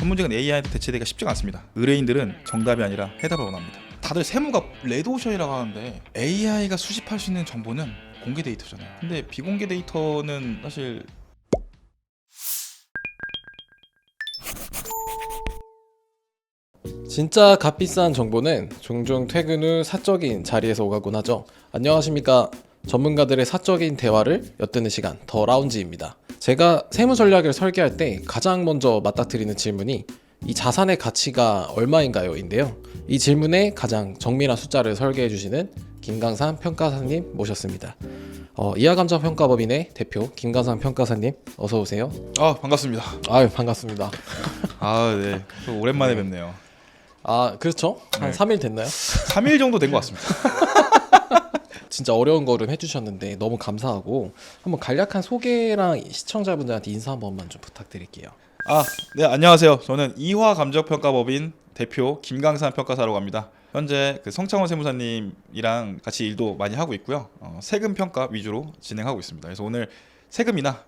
전문직은 AI한테 대체되기가 쉽지가 않습니다. 의뢰인들은 정답이 아니라 해답을 원합니다. 다들 세무가 레드오션이라고 하는데 AI가 수집할 수 있는 정보는 공개 데이터잖아요. 근데 비공개 데이터는 사실 진짜 값비싼 정보는 종종 퇴근 후 사적인 자리에서 오가곤 하죠. 안녕하십니까. 전문가들의 사적인 대화를 엿드는 시간 더 라운지입니다. 제가 세무 전략을 설계할 때 가장 먼저 맞닥뜨리는 질문이 이 자산의 가치가 얼마인가요? 인데요. 이 질문에 가장 정밀한 숫자를 설계해 주시는 김강산 평가사님 모셨습니다. 이하감정평가법인의 대표 김강산 평가사님 어서 오세요. 반갑습니다. 아유 반갑습니다. 네. 또 오랜만에 뵙네요. 그렇죠. 한 네. 3일 됐나요? 3일 정도 된 것 같습니다. 진짜 어려운 거를 해주셨는데 너무 감사하고 한번 간략한 소개랑 시청자분들한테 인사 한 번만 좀 부탁드릴게요. 네, 안녕하세요. 저는 이화감정평가법인 대표 김강산 평가사라고 합니다. 현재 그 성창원 세무사님이랑 같이 일도 많이 하고 있고요. 세금 평가 위주로 진행하고 있습니다. 그래서 오늘 세금이나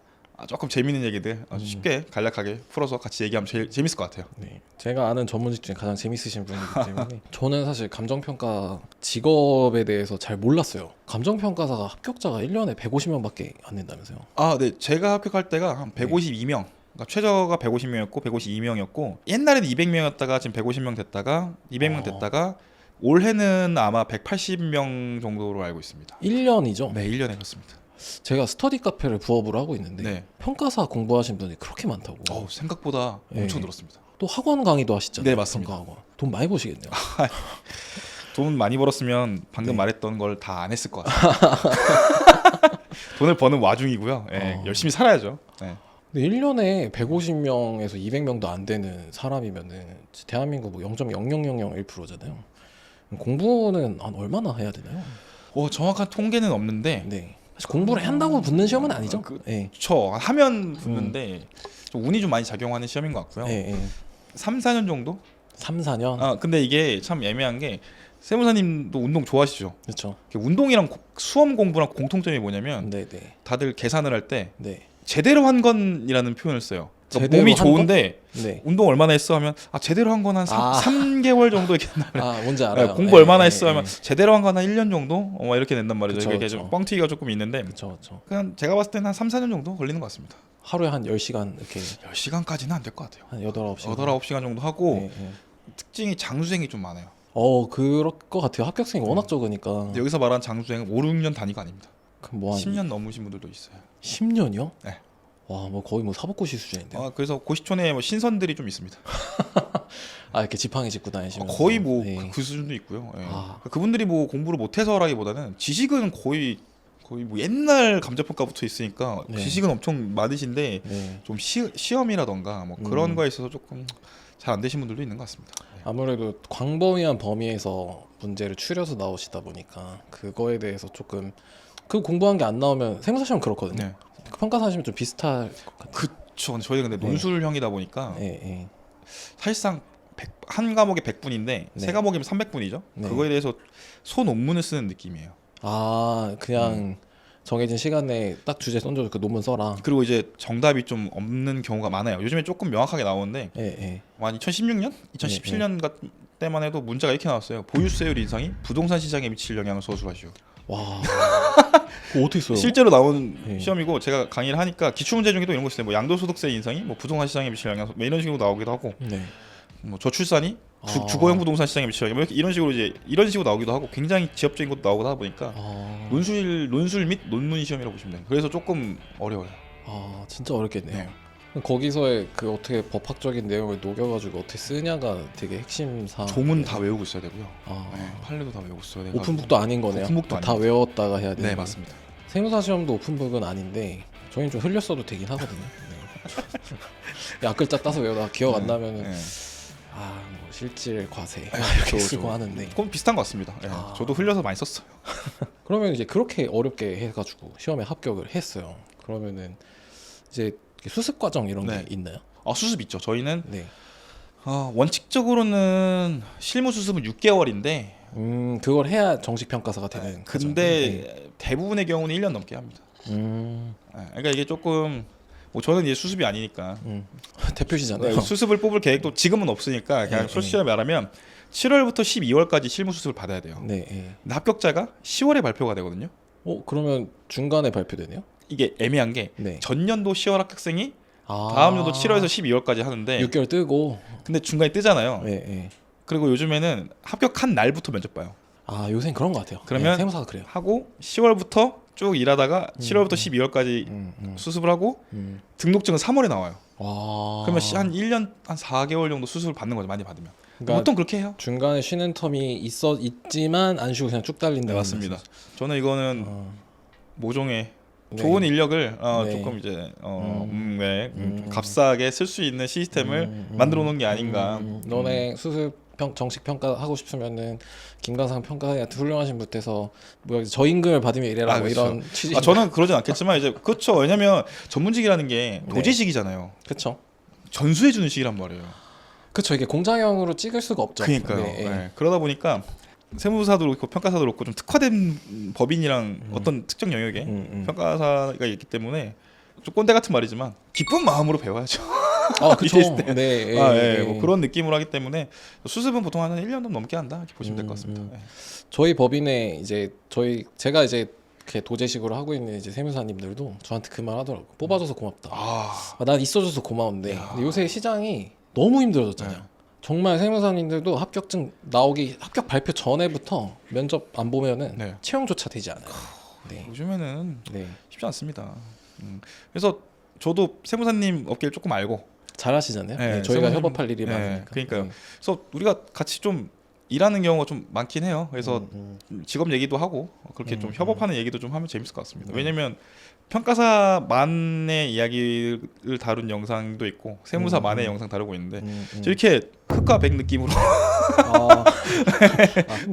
조금 재미있는 얘기들 아주 쉽게 간략하게 풀어서 같이 얘기하면 제일 재밌을 것 같아요. 네, 제가 아는 전문직 중에 가장 재밌으신 분이기 때문에 저는 사실 감정평가 직업에 대해서 잘 몰랐어요. 감정평가사가 합격자가 1년에 150명밖에 안 된다면서요? 네, 제가 합격할 때가 한 152명. 그러니까 최저가 150명이었고 152명이었고 옛날에는 200명이었다가 지금 150명 됐다가 200명 됐다가 올해는 아마 180명 정도로 알고 있습니다. 1년이죠? 네, 1년에 그렇습니다. 제가 스터디 카페를 부업으로 하고 있는데 네. 평가사 공부하신 분이 그렇게 많다고. 생각보다 네. 엄청 늘었습니다. 또 학원 강의도 하시잖아요. 네, 맞습니다. 평가학원. 돈 많이 버시겠네요. 돈 많이 벌었으면 방금 네. 말했던 걸 다 안 했을 것 같아요. 돈을 버는 와중이고요. 네, 열심히 살아야죠. 네. 근데 1년에 150명에서 200명도 안 되는 사람이면은 대한민국 뭐 0.00001%잖아요. 공부는 한 얼마나 해야 되나요? 정확한 통계는 없는데 네. 사실 공부를 한다고 붙는 시험은 아니죠. 네. 그쵸. 하면 붙는데 좀 운이 좀 많이 작용하는 시험인 것 같고요. 네. 3, 4년 정도? 3, 4년. 근데 이게 참 애매한 게 세무사님도 운동 좋아하시죠? 그렇죠. 운동이랑 수험 공부랑 공통점이 뭐냐면 네, 네. 다들 계산을 할 때 네. 제대로 한 건이라는 표현을 써요. 그러니까 제대로 몸이 한 좋은데 네. 운동 얼마나 했어 하면 제대로 한 건 한 3개월 정도 이렇게 된단 뭔지 알아요. 공부 얼마나 했어 하면 제대로 한 건 한 1년 정도 이렇게 낸단 말이죠. 그쵸, 이게 그쵸. 좀 뻥튀기가 조금 있는데 그렇죠. 그냥 제가 봤을 때는 한 3, 4년 정도 걸리는 것 같습니다. 하루에 한 10시간 이렇게 10시간까지는 안 될 것 같아요. 한 8, 9시간. 8, 9시간 정도 하고 네, 네. 특징이 장수생이 좀 많아요. 그럴 것 같아요. 합격생이 워낙 적으니까. 근데 여기서 말하는 장수생은 5, 6년 단위가 아닙니다. 그럼 뭐 한 10년 넘으신 분들도 있어요. 10년이요? 네. 와, 뭐 거의 뭐 사법고시 수준인데요. 그래서 고시촌에 뭐 신선들이 좀 있습니다. 이렇게 지팡이 짚고 다니시면서 거의 뭐 네. 그 수준도 있고요. 예. 아. 그분들이 뭐 공부를 못해서라기보다는 지식은 거의 뭐 옛날 감정평가부터 있으니까 네. 지식은 엄청 많으신데 네. 좀 시험이라던가 뭐 그런 거에 있어서 조금 잘 안 되신 분들도 있는 것 같습니다. 네. 아무래도 광범위한 범위에서 문제를 추려서 나오시다 보니까 그거에 대해서 조금 그 공부한 게 안 나오면 세무사 시험 그렇거든요. 네. 그 평가사 하시면 좀 비슷할 것 같아요. 그쵸. 저희가 근데 논술형이다 보니까 네. 사실상 한 과목에 100분인데 네. 세 과목이면 300분이죠. 네. 그거에 대해서 소논문을 쓰는 느낌이에요. 그냥 정해진 시간에 딱 주제 던져서 그 논문 써라. 그리고 이제 정답이 좀 없는 경우가 많아요. 요즘에 조금 명확하게 나오는데 네. 한 2016년, 2017년 때만 해도 문자가 이렇게 나왔어요. 보유세율 인상이 부동산 시장에 미칠 영향을 서술하시오. 와, 그거 어떻게 써요? 실제로 나온 네. 시험이고 제가 강의를 하니까 기출문제 중에도 이런 거 있어요. 뭐 양도소득세 인상이 뭐 부동산 시장에 미칠 영향, 뭐 이런 식으로 나오기도 하고, 네. 뭐 저출산이 주거용 부동산 시장에 미칠 영향, 뭐 이런 식으로 이제 이런 식으로 나오기도 하고 굉장히 지엽적인 것도 나오고 하다 보니까 논술 및 논문 시험이라고 보시면 돼요. 그래서 조금 어려워요. 진짜 어렵겠네요. 네. 거기서의 그 어떻게 법학적인 내용을 녹여가지고 어떻게 쓰냐가 되게 핵심 사항. 종은 다 외우고 있어야 되고요. 네. 판례도 다 외우고 있어야 되고. 오픈북도 아닌 거네요. 오픈북도 다 아닙니다. 외웠다가 해야 되는. 네, 맞습니다. 세무사 시험도 오픈북은 아닌데 저희는 좀 흘렸어도 되긴 하거든요. 네. 앞글자 따서 외우다가 기억 안 나면은 네. 뭐 실질 과세 이렇게 그렇죠, 쓰고 그렇죠. 하는데. 그건 비슷한 것 같습니다. 네. 저도 흘려서 많이 썼어요. 그러면 이제 그렇게 어렵게 해가지고 시험에 합격을 했어요. 그러면은 이제 수습 과정 이런 네. 게 있나요? 수습 있죠. 저희는 네. 원칙적으로는 실무 수습은 6개월인데 그걸 해야 정식 평가사가 되는. 근데 대부분의 경우는 1년 넘게 합니다. 음. 그러니까 이게 조금 뭐 저는 이제 수습이 아니니까 대표시잖아요. 네, 수습을 뽑을 계획도 지금은 없으니까 그냥 네, 솔직히 말하면 7월부터 12월까지 실무 수습을 받아야 돼요. 네. 네. 근데 합격자가 10월에 발표가 되거든요. 그러면 중간에 발표되네요? 이게 애매한 게 네. 전년도 10월 합격생이 아, 다음 연도 7월에서 12월까지 하는데 6개월 뜨고. 근데 중간에 뜨잖아요. 네, 네. 그리고 요즘에는 합격한 날부터 면접 봐요. 아, 요새는 그런 것 같아요. 그러면 네, 세무사가 그래요. 하고 10월부터 쭉 일하다가 7월부터 12월까지 수습을 하고 등록증은 3월에 나와요. 와. 그러면 한 1년 한 4개월 정도 수습을 받는 거죠. 많이 받으면. 그러니까 보통 그렇게 해요. 중간에 쉬는 텀이 있지만 안 쉬고 그냥 쭉 달린다. 네, 맞습니다. 저는 이거는 모종의 네. 좋은 인력을 네. 조금 이제 값싸게 쓸 수 있는 시스템을 만들어 놓은 게 아닌가. 너네 수습 정식 평가 하고 싶으면은 김관상 평가한테 훌륭하신 분께서 뭐 저임금을 받으면 이래라 뭐 그렇죠. 이런 취지. 저는 그러진 않겠지만 이제 그렇죠. 왜냐면 전문직이라는 게 네. 도제식이잖아요. 그렇죠. 전수해 주는 식이란 말이에요. 그렇죠. 이게 공장형으로 찍을 수가 없죠. 그러니까요. 네, 네. 그러다 보니까 세무사도 그렇고 평가사도 그렇고 좀 특화된 법인이랑 어떤 특정 영역에 평가사가 있기 때문에 좀 꼰대 같은 말이지만 기쁜 마음으로 배워야죠. 아, 그렇죠. 있을 때. 네. 뭐 그런 느낌으로 하기 때문에 수습은 보통 한 1년 넘게 한다 이렇게 보시면 될 것 같습니다. 네. 저희 법인에 이제 제가 이제 이렇게 도제식으로 하고 있는 이제 세무사님들도 저한테 그 말 하더라고. 뽑아줘서 고맙다. 난 있어줘서 고마운데 근데 요새 시장이 너무 힘들어졌잖아요. 네. 정말 세무사님들도 합격 발표 전에부터 면접 안 보면은 네. 채용조차 되지 않아요. 네. 요즘에는 네. 쉽지 않습니다. 그래서 저도 세무사님 업계를 조금 알고 잘하시잖아요. 네, 네, 저희가 세무사님- 협업할 일이 네, 많으니까. 그러니까요. 네. 그래서 우리가 같이 좀 일하는 경우가 좀 많긴 해요. 그래서 직업 얘기도 하고 그렇게 좀 협업하는 얘기도 좀 하면 재밌을 것 같습니다. 왜냐면 평가사만의 이야기를 다룬 영상도 있고 세무사만의 영상 다루고 있는데 이렇게 흑과 백 느낌으로 그럼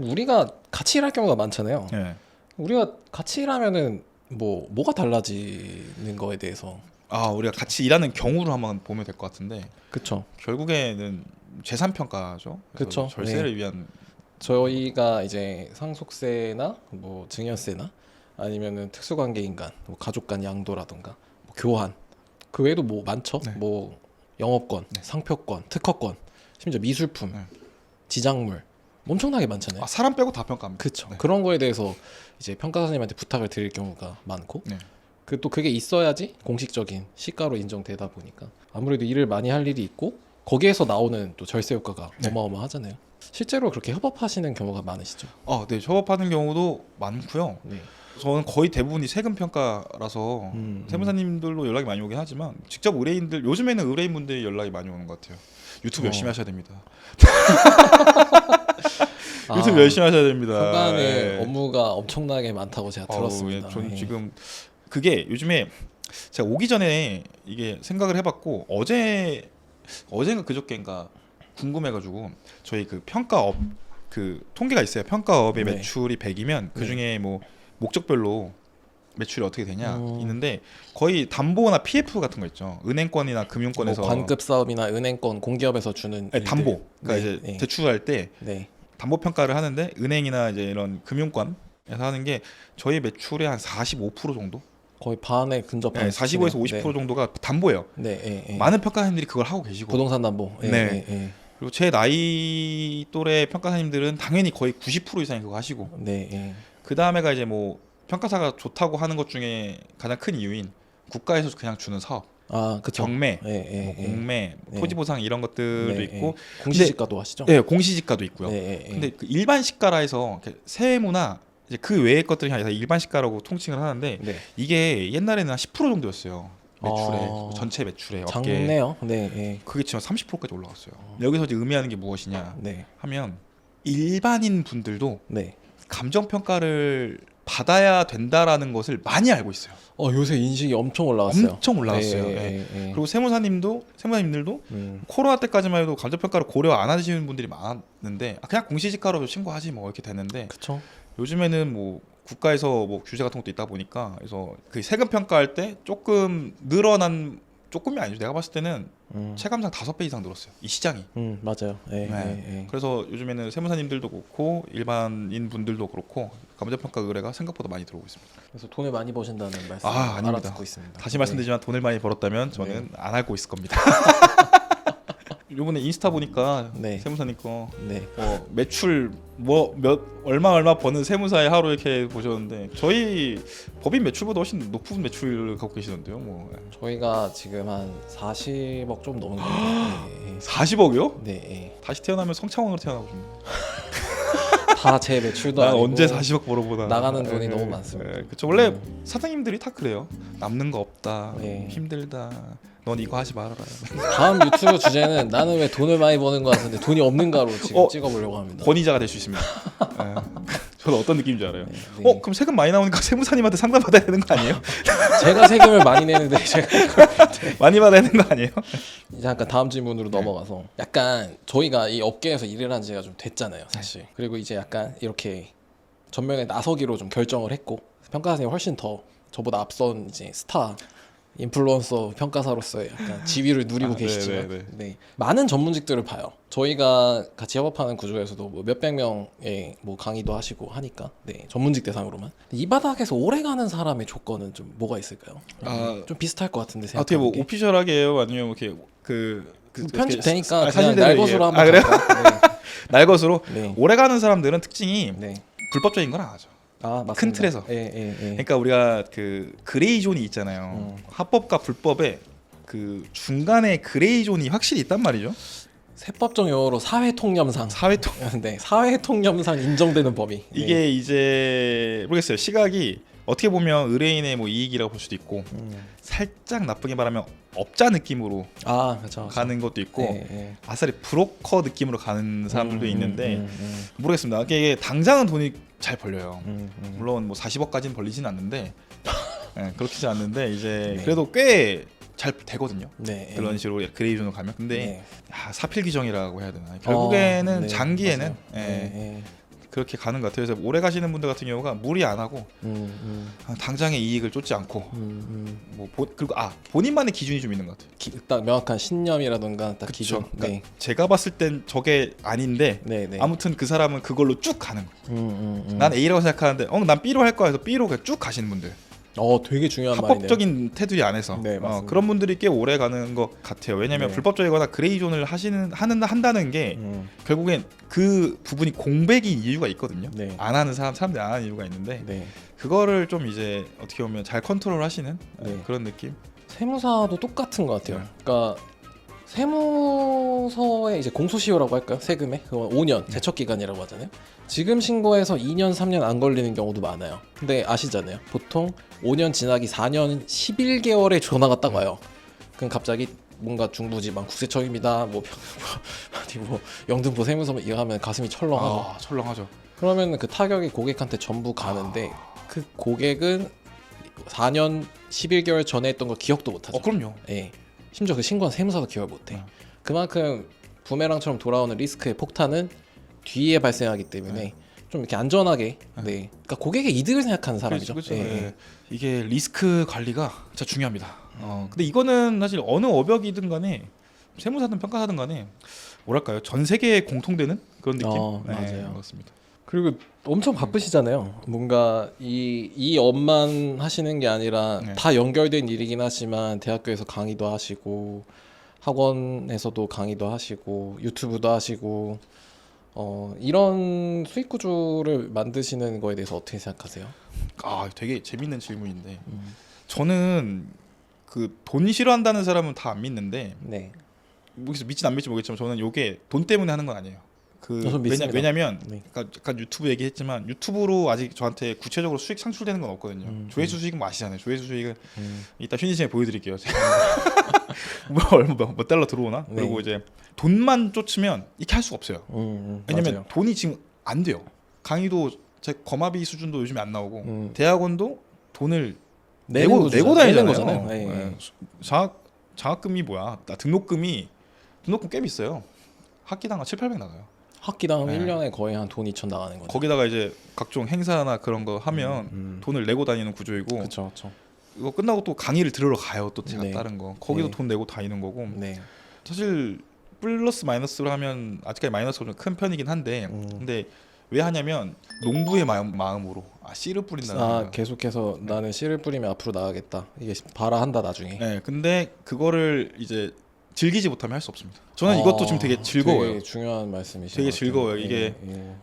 우리가 같이 일할 경우가 많잖아요. 네. 우리가 같이 일하면은 뭐가 달라지는 거에 대해서. 우리가 같이 일하는 경우를 한번 보면 될 것 같은데 그렇죠. 결국에는 재산 평가죠. 그래서 그쵸. 절세를 위한 저희가 이제 상속세나 뭐 증여세나 아니면은 특수관계인간, 뭐 가족간 양도라든가 뭐 교환 그 외에도 뭐 많죠. 네. 뭐 영업권, 네. 상표권, 특허권, 심지어 미술품, 네. 지작물 엄청나게 많잖아요. 사람 빼고 다 평가합니다. 그렇죠. 네. 그런 거에 대해서 이제 평가사님한테 부탁을 드릴 경우가 많고 네. 또 그게 있어야지 공식적인 시가로 인정되다 보니까 아무래도 일을 많이 할 일이 있고 거기에서 나오는 또 절세 효과가 네. 어마어마하잖아요. 실제로 그렇게 협업하시는 경우가 많으시죠? 네, 협업하는 경우도 많고요. 네. 저는 거의 대부분이 세금 평가라서 세무사님들로 연락이 많이 오긴 하지만 직접 의뢰인들 요즘에는 의뢰인분들이 연락이 많이 오는 것 같아요. 유튜브 열심히 하셔야 됩니다. 유튜브 열심히 하셔야 됩니다. 평가의 예. 업무가 엄청나게 많다고 제가 들었습니다. 저는 예. 지금 그게 요즘에 제가 오기 전에 이게 생각을 해봤고 어제인가 그저께인가 궁금해가지고 저희 그 평가업 그 통계가 있어요. 평가업의 네. 매출이 100이면 그 중에 뭐 목적별로 매출이 어떻게 되냐 있는데 거의 담보나 PF 같은 거 있죠. 은행권이나 금융권에서 뭐 관급 사업이나 은행권 공기업에서 주는 네, 담보. 그러니까 네, 이제 네. 대출할 때 네. 담보 평가를 하는데 은행이나 이제 이런 금융권에서 하는 게 저희 매출의 한 45% 정도? 거의 반에 근접한 45에서 50% 정도가 담보예요. 네, 예, 예. 많은 평가사님들이 그걸 하고 계시고 부동산 담보. 예, 네. 예, 예. 그리고 제 나이 또래 평가사님들은 당연히 거의 90% 이상이 그거 하시고 네, 예. 그 다음에가 이제 뭐 평가사가 좋다고 하는 것 중에 가장 큰 이유인 국가에서 그냥 주는 사업, 아, 그쵸. 경매, 예, 예, 뭐 예. 공매, 네. 토지보상 이런 것들도 네, 있고 예. 공시지가도 하시죠? 네, 공시지가도 있고요. 네, 예, 예. 근데 그 일반 시가라 해서 이렇게 세무나 이제 그 외의 것들이 아니라 일반 시가라고 통칭을 하는데 네. 이게 옛날에는 한 10% 정도였어요. 매출에 전체 매출에 업계 작네요. 네, 예. 그게 지금 30%까지 올라갔어요. 여기서 이제 의미하는 게 무엇이냐 네. 하면 일반인 분들도 네. 감정 평가를 받아야 된다라는 것을 많이 알고 있어요. 요새 인식이 엄청 올라왔어요. 엄청 올라왔어요. 예, 예. 예, 예. 그리고 세무사님들도 코로나 때까지만 해도 감정 평가를 고려 안 하시는 분들이 많았는데 그냥 공시지가로 신고하지 뭐 이렇게 됐는데 그쵸. 요즘에는 뭐 국가에서 뭐 규제 같은 것도 있다 보니까 그래서 그 세금 평가할 때 조금 늘어난 조금이 아니죠. 내가 봤을 때는 체감상 5배 이상 늘었어요. 이 시장이. 맞아요. 예, 네. 예, 예. 그래서 요즘에는 세무사님들도 그렇고 일반인 분들도 그렇고 감정평가 의뢰가 생각보다 많이 들어오고 있습니다. 그래서 돈을 많이 버신다는 말씀 아닙니다. 알아듣고 있습니다. 다시 말씀드리지만 돈을 많이 벌었다면 저는 안 하고 있을 겁니다. 요번에 인스타 보니까 네. 세무사님 거 네. 매출 얼마 버는 세무사의 하루 이렇게 보셨는데 저희 법인 매출보다 훨씬 높은 매출 갖고 계시던데요. 뭐 저희가 지금 한 40억 좀 넘은 것 같아요. 예, 40억이요? 네. 예. 다시 태어나면 성창원으로 태어나고 싶네. 다 제 매출도 난 아니고 언제 40억 벌어보나. 나가는 돈이 너무 많습니다. 그렇죠. 원래 사장님들이 다 그래요. 남는 거 없다. 네. 힘들다. 넌 이거 하지 말아라. 다음 유튜브 주제는 나는 왜 돈을 많이 버는 것 같은데 돈이 없는가로 지금 찍어보려고 합니다. 권위자가 될 수 있습니다. 저는 어떤 느낌인지 알아요. 네. 그럼 세금 많이 나오니까 세무사님한테 상담 받아야 되는 거 아니에요? 제가 세금을 많이 내는데 제가 많이 받아야 되는 거 아니에요? 이제 잠깐 다음 질문으로 넘어가서 약간 저희가 이 업계에서 일을 한 지가 좀 됐잖아요, 사실. 그리고 이제 약간 이렇게 전면에 나서기로 좀 결정을 했고 평가사님이 훨씬 더 저보다 앞선 이제 스타 인플루언서 평가사로서의 약간 지위를 누리고 계시지만 네. 많은 전문직들을 봐요. 저희가 같이 협업하는 구조에서도 뭐 몇백 명의 뭐 강의도 하시고 하니까 네, 전문직 대상으로만 이 바닥에서 오래 가는 사람의 조건은 좀 뭐가 있을까요? 좀 비슷할 것 같은데 어떻게 뭐 생각하는 게. 오피셜하게 해요? 아니면 이렇게 편집되니까 그냥 사실대로 날것으로 한번 그래요? 갈까요? 날것으로 네. 오래 가는 사람들은 특징이 네. 불법적인 건 안 하죠. 아, 맞습니다. 큰 틀에서. 예. 그러니까 우리가 그 그레이 존이 있잖아요. 합법과 불법의 그 중간에 그레이 존이 확실히 있단 말이죠. 세법적 용어로 사회통념상. 사회통 네, 사회통념상 인정되는 범위. 이게 이제 모르겠어요. 시각이 어떻게 보면 의뢰인의 뭐 이익이라고 볼 수도 있고 살짝 나쁘게 말하면 업자 느낌으로 그렇죠. 가는 것도 있고 예. 아싸리 브로커 느낌으로 가는 사람들도 있는데 모르겠습니다. 이게 당장은 돈이 잘 벌려요. 물론 뭐 40억까지는 벌리지는 않는데 그렇지 않는데 이제 네. 그래도 꽤 잘 되거든요. 네. 그런 식으로 그레이존으로 가면 근데 네. 사필 규정이라고 해야 되나 결국에는 네, 장기에는 네. 그렇게 가는 것 같아요. 그래서 오래 가시는 분들 같은 경우가 무리 안 하고 당장의 이익을 쫓지 않고 뭐 그리고 본인만의 기준이 좀 있는 것 같아요. 딱 명확한 신념이라든가 딱 기준. 그러니까 제가 봤을 땐 저게 아닌데 네. 아무튼 그 사람은 그걸로 쭉 가는 거예요. 난 A라고 생각하는데 난 B로 할 거야 해서 B로 그냥 쭉 가시는 분들. 되게 중요한 합법적인 테두리 안에서 네, 맞습니다. 그런 분들이 꽤 오래 가는 것 같아요. 왜냐하면 네. 불법적이거나 그레이존을 한다는 게 결국엔 그 부분이 공백인 이유가 있거든요. 네. 안 하는 사람들이 안 하는 이유가 있는데 네. 그거를 좀 이제 어떻게 보면 잘 컨트롤하시는 네. 그런 느낌. 세무사도 똑같은 것 같아요. 그러니까 세무서의 이제 공소시효라고 할까요? 세금에 그건 5년 제척 기간이라고 하잖아요. 지금 신고해서 2년, 3년 안 걸리는 경우도 많아요. 근데 아시잖아요. 보통 5년 지나기 4년 11개월에 전화가 딱 와요. 그럼 갑자기 뭔가 중부지방 국세청입니다. 뭐 영등포 세무서 이거 하면 가슴이 철렁하죠. 철렁하죠. 그러면 그 타격이 고객한테 전부 가는데 그 고객은 4년 11개월 전에 했던 걸 기억도 못하죠. 그럼요. 예. 심지어 그 신고한 세무사도 기억을 못해. 그만큼 부메랑처럼 돌아오는 리스크의 폭탄은 뒤에 발생하기 때문에 좀 이렇게 안전하게 그러니까 고객의 이득을 생각하는 사람이죠. 그렇죠. 이게 리스크 관리가 진짜 중요합니다. 근데 이거는 사실 어느 업역이든 간에 세무사든 평가사든 간에 뭐랄까요 전 세계에 공통되는 그런 느낌. 맞아요. 그렇습니다. 그리고 엄청 바쁘시잖아요. 뭔가 이 업만 하시는 게 아니라 다 연결된 일이긴 하지만 대학교에서 강의도 하시고 학원에서도 강의도 하시고 유튜브도 하시고 이런 수익 구조를 만드시는 거에 대해서 어떻게 생각하세요? 되게 재밌는 질문인데 저는 그 돈 싫어한다는 사람은 다 안 믿는데 믿진 안 믿지 모르겠지만 저는 이게 돈 때문에 하는 건 아니에요. 왜냐면 약간 유튜브 얘기했지만 유튜브로 아직 저한테 구체적으로 수익 상출되는 건 없거든요. 조회수 수익은 뭐 아시잖아요. 조회수 수익은 이따 휴니시에 보여드릴게요. 몇 달러 들어오나? 그리고 이제 돈만 쫓으면 이렇게 할 수가 없어요. 왜냐면 맞아요. 돈이 지금 안 돼요. 강의도 제 거마비 수준도 요즘에 안 나오고 대학원도 돈을 내고 다니잖아요. 장학금이 뭐야? 등록금 꽤 비싸요. 학기당 한 700~800 나가요. 학기당 1년에 거의 한 돈 2천 나가는 거죠. 거기다가 이제 각종 행사나 그런 거 하면 돈을 내고 다니는 구조이고 그렇죠. 이거 끝나고 또 강의를 들으러 가요. 또 제가 네. 다른 거 거기도 네. 돈 내고 다니는 거고 네. 사실 플러스 마이너스로 하면 아직까지 마이너스가 좀 큰 편이긴 한데 근데 왜 하냐면 농부의 마음으로 씨를 뿌린다는 아 거예요. 계속해서 나는 씨를 뿌리면 앞으로 나가겠다. 이게 봐라 한다 나중에. 네, 근데 그거를 이제 즐기지 못하면 할 수 없습니다. 저는 이것도 지금 되게 즐거워요. 되게 중요한 말씀이시죠. 되게 즐거워요. 이게 예.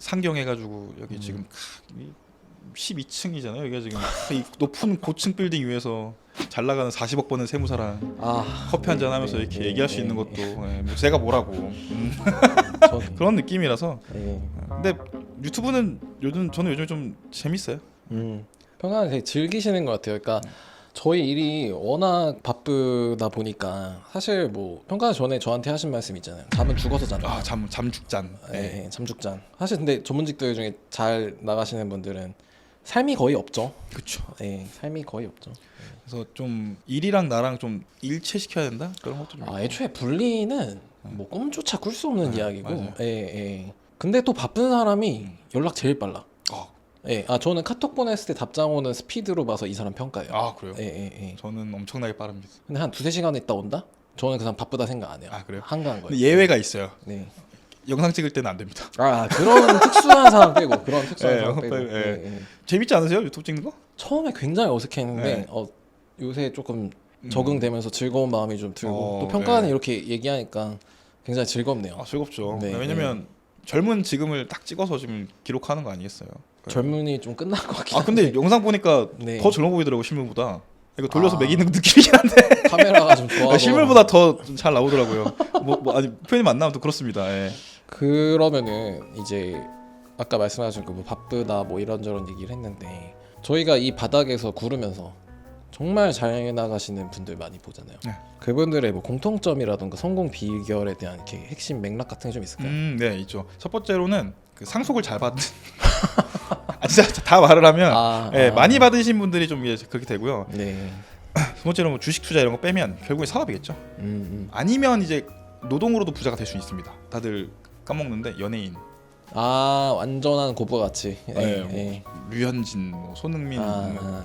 상경해가지고 여기 지금 12층이잖아요. 여기가 지금 이 높은 고층 빌딩 위에서 잘 나가는 40억 버는 세무사랑 아 커피 한잔 하면서 네, 이렇게 네, 얘기할 수 네, 있는 네. 것도 뭐 제가 뭐라고 그런 느낌이라서. 예. 근데 유튜브는 저는 요즘 좀 재밌어요. 평소에 되게 즐기시는 것 같아요. 그러니까 저희 일이 워낙 바쁘다 보니까 사실 뭐 평가 전에 저한테 하신 말씀 있잖아요. 잠은 죽어서 잔다. 잠죽잔. 예, 잠죽잔. 사실 근데 전문직들 중에 잘 나가시는 분들은 삶이 거의 없죠. 그렇죠. 예, 삶이 거의 없죠. 그래서 좀 일이랑 나랑 좀 일체시켜야 된다 그런 것도 좀. 아, 애초에 분리는 뭐 꿈조차 꿀 수 없는 이야기고. 맞아요. 예, 예. 근데 또 바쁜 사람이 연락 제일 빨라. 어. 예, 아 저는 카톡 보냈을 때 답장 오는 스피드로 봐서 이 사람 평가해요. 아 그래요? 예, 예, 예. 저는 엄청나게 빠릅니다. 근데 한 두세 시간 있다 온다? 저는 그 사람 바쁘다 생각 안 해요. 아, 그래요? 한가한 거예요. 근데 예외가 있어요. 네. 영상 찍을 때는 안 됩니다. 아 그런 특수한 상황 빼고 그런 특수한 예, 상황 빼고. 예. 예, 예. 재밌지 않으세요? 유튜브 찍는 거? 처음에 굉장히 어색했는데 네. 요새 조금 적응되면서 즐거운 마음이 좀 들고 또 네. 평가는 이렇게 얘기하니까 굉장히 즐겁네요. 아 즐겁죠. 네, 왜냐면 젊은 지금을 딱 찍어서 지금 기록하는 거 아니겠어요? 젊은이 좀 끝난 것 같긴 아 근데 한데 영상 보니까 네. 더 젊어 보이더라고 실물보다. 이거 돌려서 아. 매기는 느낌이긴 한데 카메라가 좀 좋아서 실물보다 더 잘 나오더라고요. 뭐 아니 표현이 맞나면 또 그렇습니다. 예. 그러면은 이제 아까 말씀하신 그 뭐 바쁘다 뭐 이런저런 얘기를 했는데 저희가 이 바닥에서 구르면서 정말 잘 나가시는 분들 많이 보잖아요. 네. 그분들의 뭐 공통점이라든가 성공 비결에 대한 이렇게 핵심 맥락 같은 게 좀 있을까요? 네 있죠. 첫 번째로는 그 상속을 잘 받은. 아 진짜 다 말을 하면 많이 받으신 분들이 좀 이제 그렇게 되고요. 네. 두 번째로 뭐 주식 투자 이런 거 빼면 결국에 사업이겠죠. 아니면 이제 노동으로도 부자가 될 수 있습니다. 다들 까먹는데 연예인, 완전한 고부가 같이. 네, 류현진, 뭐 손흥민, 아.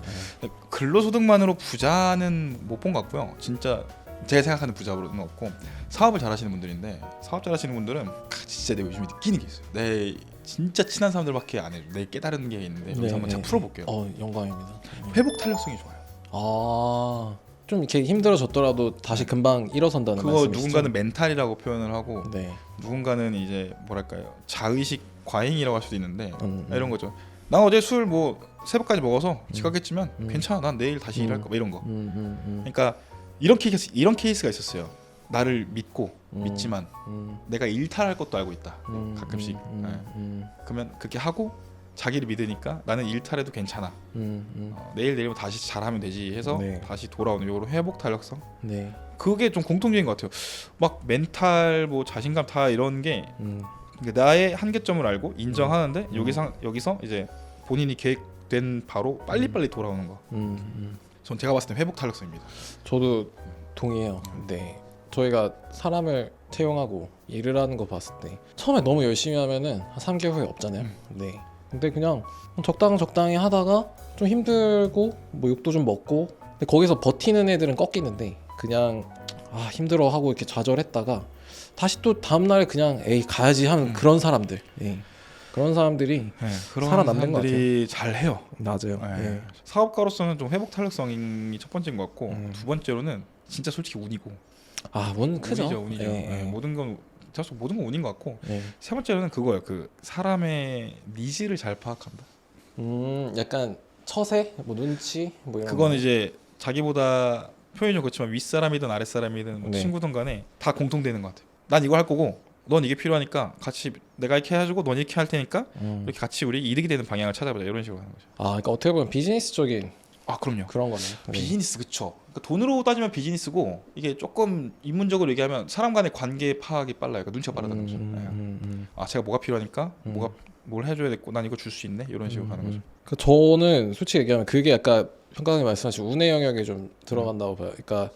근로소득만으로 부자는 못 본 것 같고요. 진짜 제가 생각하는 부자로는 없고 사업을 잘하시는 분들인데 사업 잘하시는 분들은 진짜 내가 요즘에 느끼는 게 있어요. 내 진짜 친한 사람들밖에 안 해요. 내 깨달은 게 있는데 여기서 한번 제가 풀어볼게요. 영광입니다. 회복 탄력성이 좋아요. 좀 이렇게 힘들어졌더라도 다시 금방 일어선다는 그거 말씀이시죠? 누군가는 멘탈이라고 표현을 하고 네. 누군가는 이제 뭐랄까요 자의식 과잉이라고 할 수도 있는데 음. 이런 거죠. 난 어제 술 뭐 새벽까지 먹어서 지각했지만 괜찮아. 난 내일 다시 일할 거. 뭐 이런 거. 그러니까 이런 케이스가 있었어요. 나를 믿고 믿지만 내가 일탈할 것도 알고 있다. 가끔씩. 그러면 그렇게 하고 자기를 믿으니까 나는 일탈해도 괜찮아. 내일이면 다시 잘하면 되지 해서 네. 다시 돌아오는 요런 회복 탄력성. 네. 그게 좀 공통적인 것 같아요. 막 멘탈 뭐 자신감 다 이런 게 나의 한계점을 알고 인정하는데 여기서 이제 본인이 계획된 바로 빨리빨리 돌아오는 거. 전 제가 봤을 때 회복 탄력성입니다. 저도 동의해요. 네. 저희가 사람을 채용하고 일을 하는 거 봤을 때 처음에 너무 열심히 하면은 한 3개월 후에 없잖아요. 네. 근데 그냥 적당히 하다가 좀 힘들고 뭐 욕도 좀 먹고 근데 거기서 버티는 애들은 꺾이는데 그냥 힘들어 하고 이렇게 좌절했다가 다시 또 다음 날에 그냥 에이 가야지 하는 그런 사람들. 네. 그런 사람들이 그런 살아남는 것 사람들이 잘 해요. 맞아요. 네. 사업가로서는 좀 회복 탄력성이 첫 번째인 것 같고 두 번째로는 진짜 솔직히 운이고. 운 크죠. 운이죠. 네. 모든 건 운인 것 같고 네. 세 번째로는 그거예요. 그 사람의 니즈를 잘 파악한다. 약간 처세, 뭐 눈치, 뭐 이런. 그건 거. 이제 자기보다 표현이 좀 그렇지만 윗사람이든 아랫사람이든 뭐 네. 친구든 간에 다 공통되는 것 같아요. 난 이거 할 거고 넌 이게 필요하니까 같이 내가 이렇게 해주고 넌 이렇게 할 테니까 이렇게 같이 우리 이득이 되는 방향을 찾아보자 이런 식으로 하는 거죠. 그러니까 어떻게 보면 비즈니스적인 그럼요. 그런 거네. 비즈니스 그쵸. 그러니까 돈으로 따지면 비즈니스고 이게 조금 인문적으로 얘기하면 사람 간의 관계 파악이 빨라요. 그러니까 눈치가 빠르다는 거죠. 제가 뭐가 필요하니까 뭘 해줘야 됐고 난 이거 줄 수 있네 이런 식으로 가는 거죠. 그 저는 솔직히 얘기하면 그게 약간 평가장님 말씀하신 운의 영역에 좀 들어간다고 봐요. 그러니까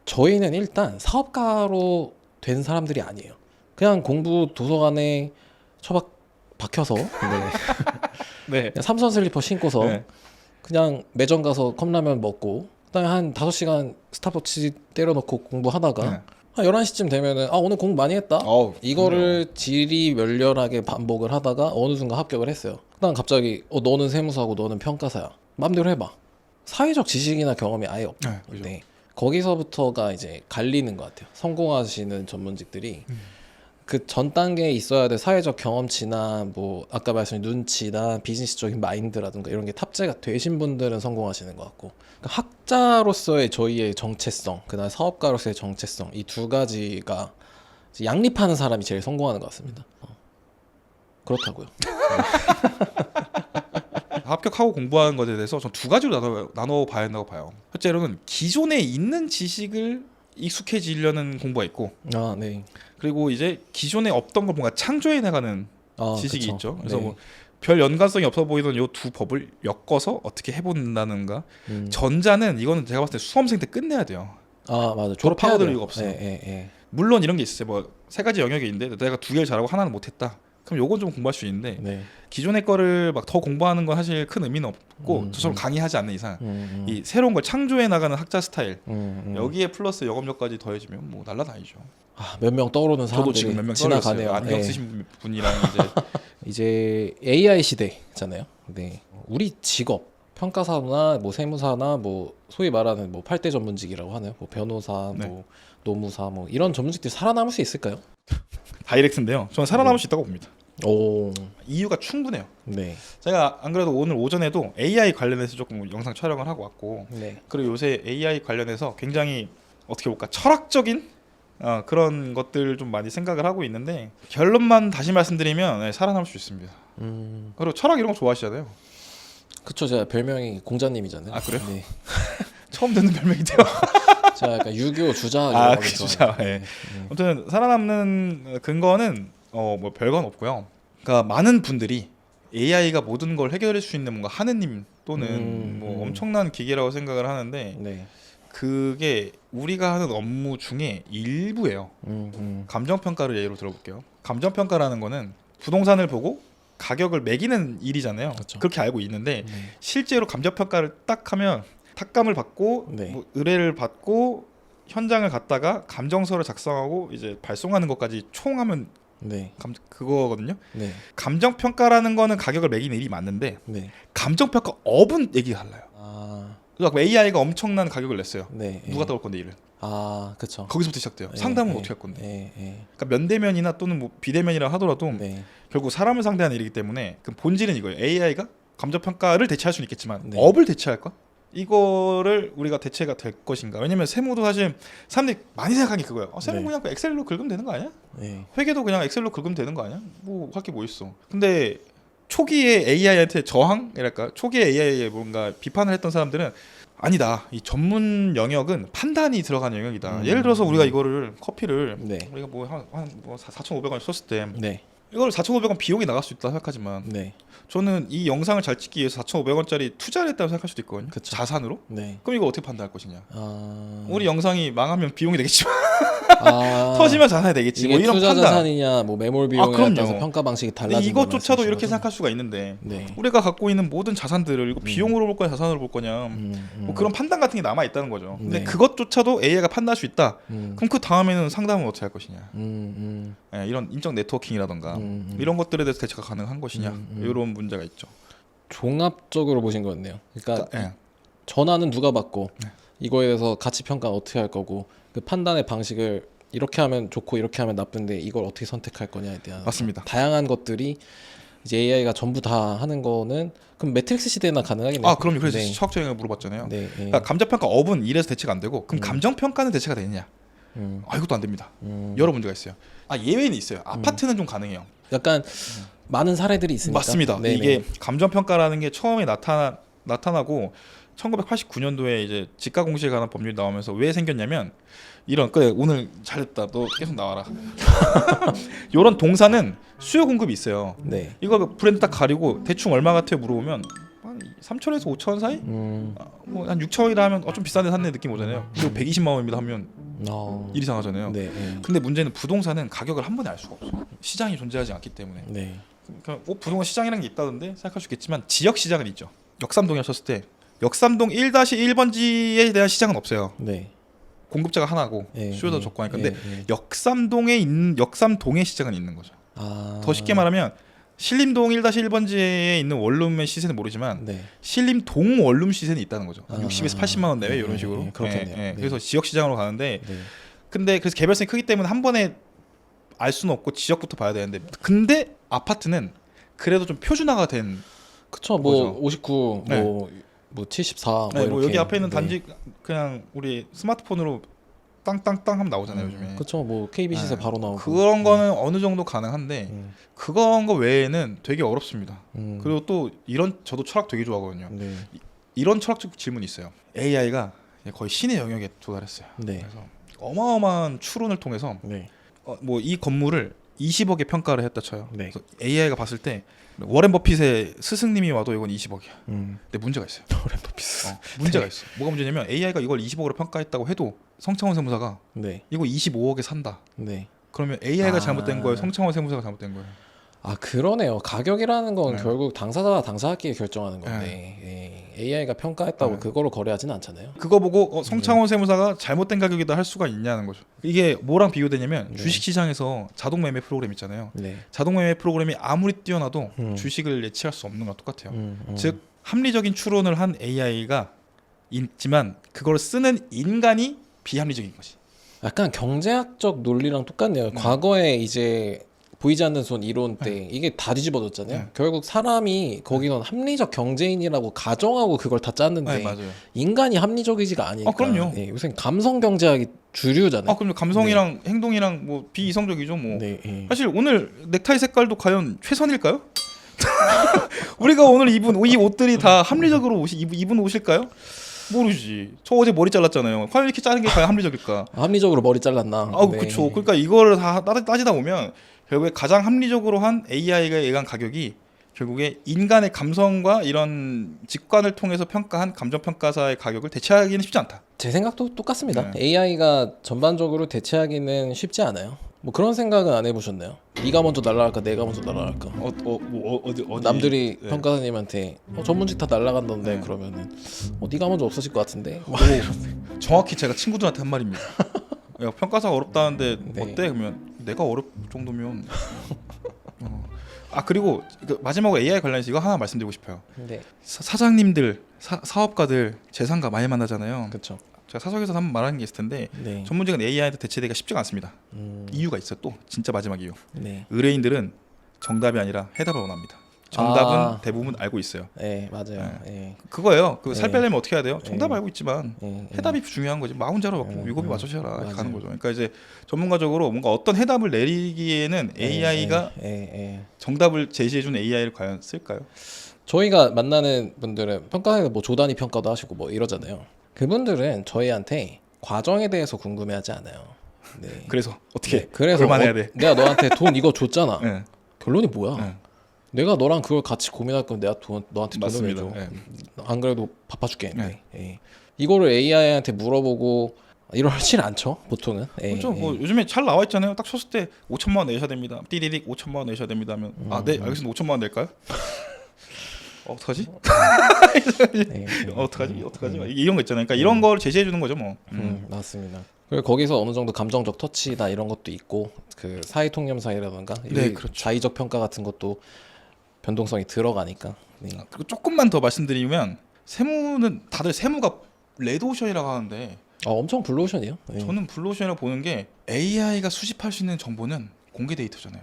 저희는 일단 사업가로 된 사람들이 아니에요. 그냥 공부 도서관에 처박 박혀서 네. 그냥 삼선 슬리퍼 신고서 네. 그냥 매점 가서 컵라면 먹고 그다음에 한 5시간 스탑워치 때려놓고 공부하다가 네. 한 11시쯤 되면은 오늘 공부 많이 했다. 이거를 지리멸렬하게 반복을 하다가 어느 순간 합격을 했어요. 그다음 갑자기 너는 세무사고 너는 평가사야. 맘대로 해봐. 사회적 지식이나 경험이 아예 없다. 네, 그죠. 네. 거기서부터가 이제 갈리는 것 같아요. 성공하시는 전문직들이 그 전 단계에 있어야 될 사회적 경험치나 뭐 아까 말씀드린 눈치나 비즈니스적인 마인드라든가 이런 게 탑재가 되신 분들은 성공하시는 것 같고, 그러니까 학자로서의 저희의 정체성, 그다음 사업가로서의 정체성, 이 두 가지가 이제 양립하는 사람이 제일 성공하는 것 같습니다. 그렇다고요. 합격하고 공부하는 것에 대해서 전 두 가지로 나눠 봐야 한다고 봐요. 첫째로는 기존에 있는 지식을 익숙해지려는 공부가 있고, 네. 그리고 이제 기존에 없던 걸 뭔가 창조해 나가는 지식이 그쵸. 있죠. 그래서 네. 뭐 별 연관성이 없어 보이던 요 두 법을 엮어서 어떻게 해본다는가. 전자는 이거는 제가 봤을 때 수험생 때 끝내야 돼요. 맞아. 졸업하고도 졸업해야 돼요. 이유가 없어요. 예. 물론 이런 게 있어요. 뭐 세 가지 영역이 있는데 내가 두 개를 잘하고 하나는 못했다. 그럼 요건 좀 공부할 수 있는데 네. 기존의 거를 막 더 공부하는 건 사실 큰 의미는 없고 저처럼 강의하지 않는 이상 이 새로운 걸 창조해 나가는 학자 스타일 여기에 플러스 영업력까지 더해지면 뭐 날라다니죠. 몇 명 떠오르는 저도 사람들이 지금 몇 명 지나가네요. 떠올렸어요. 안경 예. 쓰신 분이랑 이제 AI 시대잖아요. 네. 우리 직업 평가사나 뭐 세무사나 뭐 소위 말하는 뭐 8대 전문직이라고 하나요? 뭐 변호사, 네. 뭐 노무사, 뭐 이런 전문직들이 살아남을 수 있을까요? 다이렉트인데요. 저는 살아남을 수 있다고 봅니다. 오, 이유가 충분해요. 네, 제가 안 그래도 오늘 오전에도 AI 관련해서 조금 영상 촬영을 하고 왔고, 네, 그리고 요새 AI 관련해서 굉장히 어떻게 볼까 철학적인 그런 것들 좀 많이 생각을 하고 있는데 결론만 다시 말씀드리면 네, 살아남을 수 있습니다. 그리고 철학 이런 거 좋아하시잖아요. 그쵸. 제가 별명이 공자님이잖아요. 아, 그래요? 네. 처음 듣는 별명인데요. 제가 약간 유교 주자. 아, 그 주자. 예. 아무튼 살아남는 근거는 뭐 별건 없고요. 그러니까 많은 분들이 AI가 모든 걸 해결할 수 있는 뭔가 하느님 또는 뭐 엄청난 기계라고 생각을 하는데 네. 그게 우리가 하는 업무 중에 일부예요. 감정 평가를 예로 들어볼게요. 감정 평가라는 거는 부동산을 보고 가격을 매기는 일이잖아요. 그렇죠. 그렇게 알고 있는데 실제로 감정 평가를 딱 하면 탁감을 받고 네. 뭐 의뢰를 받고 현장을 갔다가 감정서를 작성하고 이제 발송하는 것까지 총 하면 네. 그거거든요. 네. 감정 평가라는 거는 가격을 매기는 일이 맞는데 네. 감정 평가 업은 얘기가 달라요. 그래서 AI가 엄청난 가격을 냈어요. 네. 누가 떠올 건데 일을? 그쵸. 거기서부터 시작돼요. 상담은 어떻게 할 건데? 네. 그러니까 면대면이나 또는 뭐 비대면이라 하더라도 네. 결국 사람을 상대하는 일이기 때문에 그 본질은 이거예요. AI가 감정 평가를 대체할 수는 있겠지만 네. 업을 대체할까? 이거를 우리가 대체가 될 것인가? 왜냐면 세무도 사실 사람들이 많이 생각하는 게 그거예요. 세무 네. 그냥 엑셀로 긁으면 되는 거 아니야? 네. 회계도 그냥 엑셀로 긁으면 되는 거 아니야? 뭐 할 게 뭐 있어? 근데 초기에 AI한테 저항이랄까? 초기에 AI에 뭔가 비판을 했던 사람들은 아니다. 이 전문 영역은 판단이 들어가는 영역이다. 예를 들어서 우리가 이거를 커피를 네. 우리가 뭐 4,500원 썼을 때 네. 이걸 4,500원 비용이 나갈 수 있다 생각하지만 네. 저는 이 영상을 잘 찍기 위해서 4,500원짜리 투자를 했다고 생각할 수도 있거든요. 그쵸. 자산으로. 네. 그럼 이거 어떻게 판단할 것이냐. 아. 우리 영상이 망하면 비용이 되겠지만 아. 터지면 자산이 되겠지. 이게 뭐 이런 투자 판단. 자산이냐 뭐 매몰 비용에 그럼요. 따라서 평가 방식이 근데 달라진다. 이것조차도 이렇게 말씀이신 생각할 수가 있는데 네. 우리가 갖고 있는 모든 자산들을 이거 비용으로 볼 거냐 자산으로 볼 거냐 뭐 그런 판단 같은 게 남아 있다는 거죠. 근데 네. 그것조차도 AI가 판단할 수 있다. 음. 그럼 그 다음에는 상담은 어떻게 할 것이냐. 음. 예, 이런 인적 네트워킹이라던가 이런 것들에 대해서 대처가 가능한 것이냐 이런 문제가 있죠. 종합적으로 보신 거였네요. 그러니까 예. 전화는 누가 받고 이거에 대해서 가치 평가 어떻게 할 거고 그 판단의 방식을 이렇게 하면 좋고 이렇게 하면 나쁜데 이걸 어떻게 선택할 거냐에 대한 맞습니다. 다양한 것들이 이제 AI가 전부 다 하는 거는 그럼 매트릭스 시대나 가능하겠네요. 그럼요. 그래서 네. 수학적인 걸 물어봤잖아요. 네. 그러니까 감정평가 업은 이래서 대체가 안 되고 그럼 감정평가는 대체가 되느냐? 이것도 안 됩니다. 여러 문제가 있어요. 예외는 있어요. 아파트는 좀 가능해요. 약간 많은 사례들이 있습니다. 맞습니다. 네네. 이게 감정평가라는 게 처음에 나타나고 1989년도에 이제 지가공시에 관한 법률이 나오면서 왜 생겼냐면 이런 그래 오늘 잘했다 너 계속 나와라 이런 동사는 수요 공급이 있어요. 네. 이거 브랜드 딱 가리고 대충 얼마 같아요 물어보면 한 3천에서 5천 사이? 뭐 한 6천이라 하면 좀 비싼데 샀네 느낌 오잖아요. 그리고 120만 원입니다 하면 일 이상하잖아요. 네. 네. 근데 문제는 부동산은 가격을 한 번에 알 수가 없어. 시장이 존재하지 않기 때문에. 네. 그러니까 부동산 시장이라는 게 있다던데 생각할 수 있겠지만 지역 시장은 있죠. 역삼동에 쳤을 때 역삼동 1-1번지에 대한 시장은 없어요. 네. 공급자가 하나고 예, 수요도 예, 적고 하니까. 근데 예, 예. 역삼동의 시장은 있는 거죠. 더 쉽게 말하면 신림동 1-1번지에 있는 원룸의 시세는 모르지만 네. 신림동 원룸 시세는 있다는 거죠. 아, 60에서 80만 원 내외 예, 이런 예, 식으로. 예, 그렇겠네요. 네. 그래서 지역 시장으로 가는데 네. 근데 그래서 개별성이 크기 때문에 한 번에 알 수는 없고 지역부터 봐야 되는데 근데 아파트는 그래도 좀 표준화가 된 그쵸. 뭐죠? 뭐 59, 네. 뭐 74, 뭐 네, 뭐 이렇게. 여기 앞에 있는 네. 단지 그냥 우리 스마트폰으로 땅땅땅 하면 나오잖아요 요즘에. 그쵸. 뭐 KB 시세 네. 바로 나오고. 그런 거는 어느 정도 가능한데 음. 그건 거 외에는 되게 어렵습니다. 음. 그리고 또 이런 저도 철학 되게 좋아하거든요. 네. 이런 철학적 질문이 있어요. AI가 거의 신의 영역에 도달했어요. 네. 그래서 어마어마한 추론을 통해서 네. 뭐 이 건물을 20억에 평가를 했다 쳐요. 네. 그래서 AI가 봤을 때 워렌 버핏의 스승님이 와도 이건 20억이야. 근데 문제가 있어요. 워렌 버핏. 문제가 있어. 뭐가 문제냐면 AI가 이걸 20억으로 평가했다고 해도 성창원 세무사가 네. 이거 25억에 산다. 네. 그러면 AI가 아. 잘못된 거예요. 성창원 세무사가 잘못된 거예요. 아 그러네요. 가격이라는 건 네. 결국 당사자가 당사자끼리 결정하는 건데 AI가 평가했다고 네. 그거로 거래하진 않잖아요. 그거 보고 성창원 세무사가 잘못된 가격이다 할 수가 있냐는 거죠. 이게 뭐랑 비교되냐면 네. 주식시장에서 자동 매매 프로그램 있잖아요. 네. 자동 매매 프로그램이 아무리 뛰어나도 음. 주식을 예측할 수 없는 거랑 똑같아요. 음. 즉 합리적인 추론을 한 AI가 있지만 그걸 쓰는 인간이 비합리적인 거지. 약간 경제학적 논리랑 똑같네요. 과거에 이제 보이지 않는 손 이론 때 이게 다 뒤집어졌잖아요. 네. 결국 사람이 거기선 합리적 경제인이라고 가정하고 그걸 다 짰는데 네, 맞아요. 인간이 합리적이지가 않으니까. 그럼요. 예, 요새 감성 경제학이 주류잖아요. 그럼 감성이랑 행동이랑 뭐 비이성적이죠. 뭐 네, 예. 사실 오늘 넥타이 색깔도 과연 최선일까요? 우리가 오늘 입은 이 옷들이 다 합리적으로 입은 옷일까요? 모르지. 저 어제 머리 잘랐잖아요. 과연 이렇게 자른 게 과연 합리적일까? 합리적으로 머리 잘랐나? 네. 그렇죠. 그러니까 이거를 다 따지다 보면 결국에 가장 합리적으로 한 AI가 예간 가격이 결국에 인간의 감성과 이런 직관을 통해서 평가한 감정평가사의 가격을 대체하기는 쉽지 않다. 제 생각도 똑같습니다. 네. AI가 전반적으로 대체하기는 쉽지 않아요. 뭐 그런 생각은 안 해보셨나요? 네가 먼저 날아갈까, 내가 먼저 날아갈까? 어디 남들이 네. 평가사님한테 전문직 다 날아간다는데 네. 그러면은 네가 먼저 없어질 것 같은데. 정확히 제가 친구들한테 한 말입니다. 야, 평가사가 어렵다는데 네. 어때? 그러면 내가 어렵 정도면 그리고 마지막으로 AI 관련해서 이거 하나 말씀드리고 싶어요. 네, 사장님들, 사업가들 재산가 많이 만나잖아요. 그렇죠. 제가 사석에서 한번 말하는 게 있을 텐데 네, 전문직은 AI한테 대체되기가 쉽지가 않습니다. 이유가 있어요. 또 진짜 마지막 이유. 네, 의뢰인들은 정답이 아니라 해답을 원합니다. 정답은 아. 대부분 알고 있어요. 네, 맞아요. 네. 그거예요. 그 네. 살 빼려면 어떻게 해야 돼요? 정답 네. 알고 있지만 네. 해답이 중요한 거지. 마운자로 네. 위고비 맞춰셔라 이렇게 맞아요. 가는 거죠. 그러니까 이제 전문가적으로 뭔가 어떤 해답을 내리기에는 AI가 정답을 제시해주는 AI를 과연 쓸까요? 저희가 만나는 분들은 평가에서 뭐 조단위 평가도 하시고 뭐 이러잖아요. 그분들은 저희한테 과정에 대해서 궁금해하지 않아요. 네. 그래서 어떻게? 네, 그래서 얼마 내야 돼? 내가 너한테 돈 이거 줬잖아. 네. 결론이 뭐야? 네. 내가 너랑 그걸 같이 고민할 건 내가 너한테 돈을 맞습니다. 내줘. 네. 안 그래도 바빠죽겠는데. 예. 이거를 AI한테 물어보고 이러진 않죠. 보통은. 예, 그렇죠. 예. 뭐 요즘에 잘 나와 있잖아요. 딱 쳤을 때 5천만 원 내셔야 됩니다. 띠리릭 5천만 원 내셔야 됩니다. 하면 네 알겠습니다. 5천만 원 낼까요? 어떡하지? 예, 예. 어떡하지? 이런 거 있잖아요. 그러니까 이런 걸 제시해 주는 거죠, 뭐. 맞습니다. 그리고 거기서 어느 정도 감정적 터치나 이런 것도 있고 그 사회 통념사이라든가 네, 그렇죠. 자의적 평가 같은 것도 변동성이 들어가니까. 네. 그리고 조금만 더 말씀드리면 세무는 다들 세무가 레드오션이라고 하는데 엄청 블루오션이에요. 예. 저는 블루오션이라고 보는 게 AI가 수집할 수 있는 정보는 공개 데이터잖아요.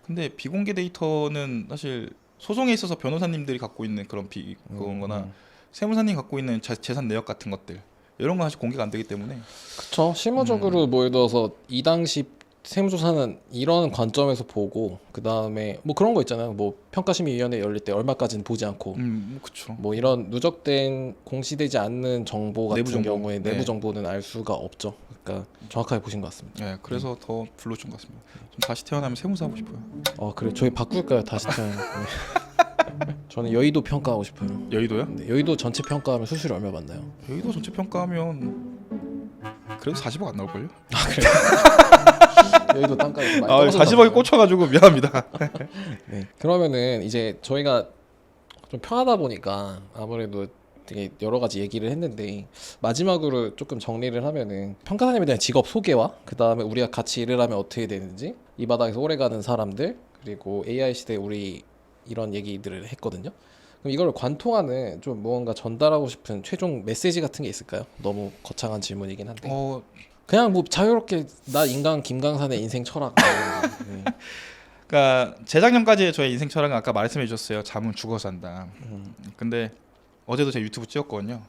근데 비공개 데이터는 사실 소송에 있어서 변호사님들이 갖고 있는 그런 그거나 세무사님 갖고 있는 재산 내역 같은 것들 이런 건 사실 공개가 안 되기 때문에 그렇죠. 실무적으로 뭐 예를 들어서 이 당시 세무조사는 이런 관점에서 보고 그 다음에 뭐 그런 거 있잖아요. 뭐 평가심의위원회 열릴 때 얼마까지는 보지 않고 그렇죠. 뭐 이런 누적된 공시되지 않는 정보 같은 내부 정보. 경우에 네. 내부 정보는 알 수가 없죠. 그러니까 정확하게 보신 것 같습니다. 네, 그래서 더 블루오션 같습니다. 좀 다시 태어나면 세무사 하고 싶어요. 그래 저희 바꿀까요? 다시 태어나. 네. 저는 여의도 평가하고 싶어요. 여의도요? 네, 여의도 전체 평가하면 수수료 얼마 받나요? 여의도 전체 평가하면 그래도 40억 안 나올걸요? 여의도 단가가 좀 많이 떨어졌나 40억에 봐요. 꽂혀가지고 미안합니다. 네. 그러면은 이제 저희가 좀 편하다 보니까 아무래도 되게 여러 가지 얘기를 했는데 마지막으로 조금 정리를 하면은 평가사님에 대한 직업 소개와 그 다음에 우리가 같이 일을 하면 어떻게 되는지 이 바닥에서 오래가는 사람들 그리고 AI 시대에 우리 이런 얘기들을 했거든요. 그럼 이걸 관통하는 좀 무언가 전달하고 싶은 최종 메시지 같은 게 있을까요? 너무 거창한 질문이긴 한데 그냥 뭐 자유롭게 나 인간 김강산의 인생 철학 네. 그러니까 재작년까지의 저의 인생 철학은 아까 말씀해 주셨어요. 잠은 죽어서 한다. 근데 어제도 제 유튜브 찍었거든요.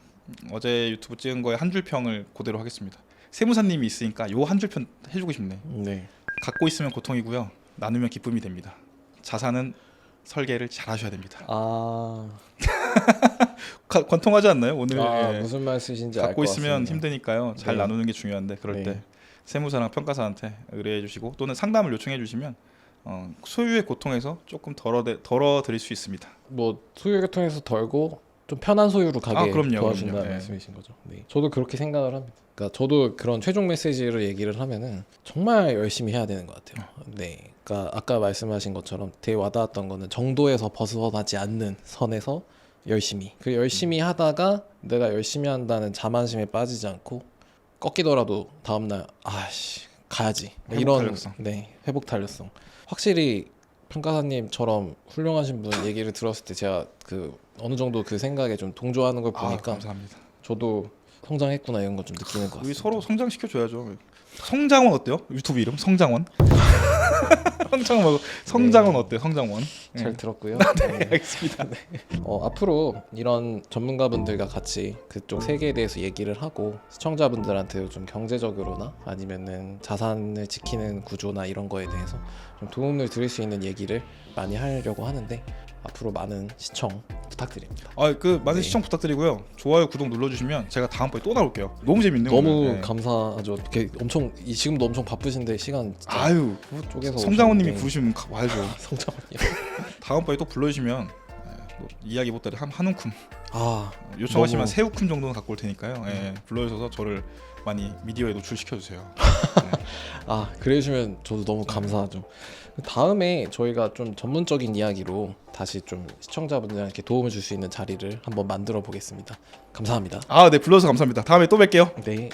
어제 유튜브 찍은 거에 한 줄 평을 그대로 하겠습니다. 세무사님이 있으니까 요 한 줄 편 해주고 싶네. 네. 갖고 있으면 고통이고요. 나누면 기쁨이 됩니다. 자산은 설계를 잘 하셔야 됩니다. 아, 관통하지 않나요? 오늘 예. 무슨 말씀이신지 알 갖고 것 있으면 같습니다. 힘드니까요. 잘 네. 나누는 게 중요한데 그럴 네. 때 세무사랑 평가사한테 의뢰해 주시고 또는 상담을 요청해 주시면 소유의 고통에서 조금 덜어 드릴 수 있습니다. 뭐 소유계통에서 덜고 좀 편한 소유로 가게 그럼요, 도와준다는 그럼요. 네. 말씀이신 거죠. 네. 저도 그렇게 생각을 합니다. 그러니까 저도 그런 최종 메시지를 얘기를 하면은 정말 열심히 해야 되는 것 같아요. 네. 그러니까 아까 말씀하신 것처럼 되게 와닿았던 거는 정도에서 벗어나지 않는 선에서 열심히. 그 열심히 하다가 내가 열심히 한다는 자만심에 빠지지 않고 꺾이더라도 다음날 아씨 가야지. 회복 이런 탄력성. 네 회복 탄력성. 확실히 평가사님처럼 훌륭하신 분 얘기를 들었을 때 제가 그 어느 정도 그 생각에 좀 동조하는 걸 보니까 감사합니다. 저도 성장했구나 이런 거 좀 느끼는 것 우리 같습니다. 서로 성장시켜 줘야죠. 성장원 어때요? 유튜브 이름 성장원. 성장원 말고 성장원 네. 어때요? 성장원. 잘 들었고요. 네, 네. 알겠습니다. 앞으로 이런 전문가분들과 같이 그쪽 세계에 대해서 얘기를 하고 시청자분들한테 좀 경제적으로나 아니면은 자산을 지키는 구조나 이런 거에 대해서 좀 도움을 드릴 수 있는 얘기를 많이 하려고 하는데 앞으로 많은 시청 부탁드립니다. 많은 네. 시청 부탁드리고요. 좋아요, 구독 눌러주시면 제가 다음번에 또 나올게요. 너무 재밌네요. 너무 오늘. 네. 감사하죠. 이렇게 엄청 지금도 엄청 바쁘신데 시간 진짜 아유, 쪼개서 성장원님이 오셨는데. 부르시면 와야죠. 성장원님. 다음번에 또 불러주시면 뭐 이야기 못하리 한 움큼 아 요청하시면 너무- 세 움큼 정도는 갖고 올 테니까요. 불러주셔서 저를 많이 미디어에 노출시켜 주세요. 그래주시면 저도 너무 감사하죠. 다음에 저희가 좀 전문적인 이야기로 다시 좀 시청자분들에게 도움을 줄 수 있는 자리를 한번 만들어 보겠습니다. 감사합니다. 네, 불러서 감사합니다. 다음에 또 뵐게요. 네.